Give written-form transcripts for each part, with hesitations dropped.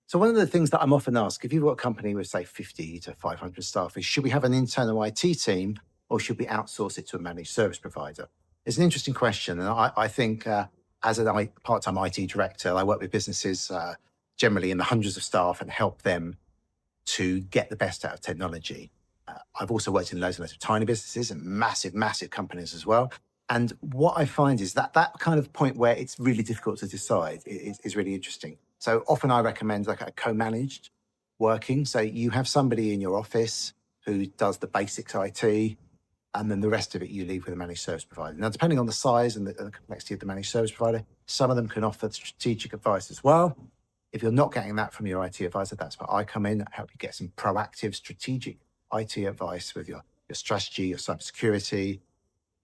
So one of the things that I'm often asked, if you've got a company with say 50 to 500 staff, is should we have an internal IT team or should we outsource it to a managed service provider? It's an interesting question. And I think as a part-time IT director, I work with businesses generally in the hundreds of staff and help them to get the best out of technology. I've also worked in loads and loads of tiny businesses and massive, massive companies as well. And what I find is that kind of point where it's really difficult to decide is really interesting. So often I recommend like a co-managed working. So you have somebody in your office who does the basics IT, and then the rest of it you leave with a managed service provider. Now, depending on the size and the complexity of the managed service provider, some of them can offer strategic advice as well. If you're not getting that from your IT advisor, that's where I come in, help you get some proactive strategic IT advice with your strategy, your cybersecurity,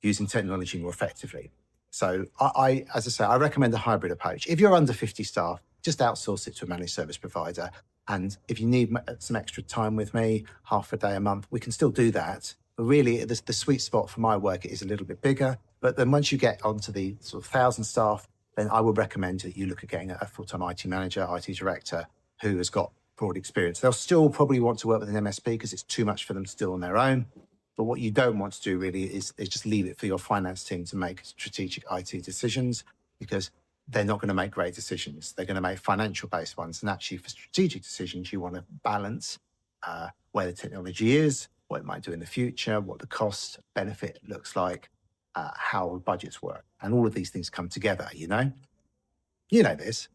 using technology more effectively. So as I say, I recommend a hybrid approach. If you're under 50 staff, just outsource it to a managed service provider. And if you need some extra time with me, half a day a month, we can still do that. But really, the sweet spot for my work is a little bit bigger. But then once you get onto the sort of 1,000 staff, then I would recommend that you look at getting a full-time IT manager, IT director who has got broad experience. They'll still probably want to work with an MSP because it's too much for them to do on their own. But what you don't want to do really is just leave it for your finance team to make strategic IT decisions, because they're not going to make great decisions. They're going to make financial-based ones. And actually, for strategic decisions, you want to balance where the technology is, what it might do in the future, what the cost benefit looks like, how budgets work. And all of these things come together, you know? You know this.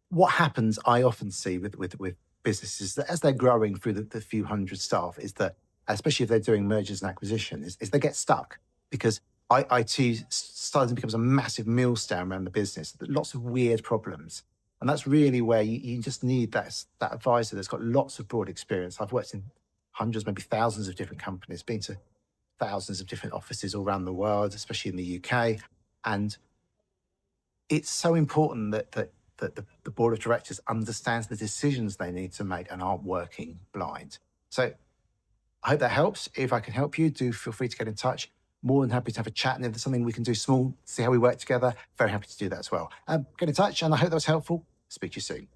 What happens, I often see with businesses, that as they're growing through the few hundred staff, is that, especially if they're doing mergers and acquisitions, is they get stuck because IT starting to become a massive millstone around the business. Lots of weird problems. And that's really where you just need that advisor that's got lots of broad experience. I've worked in hundreds, maybe thousands of different companies, been to thousands of different offices all around the world, especially in the UK. And it's so important that the board of directors understands the decisions they need to make and aren't working blind. So I hope that helps. If I can help you, do feel free to get in touch. More than happy to have a chat. And if there's something we can do small, see how we work together, very happy to do that as well. Get in touch, and I hope that was helpful. Speak to you soon.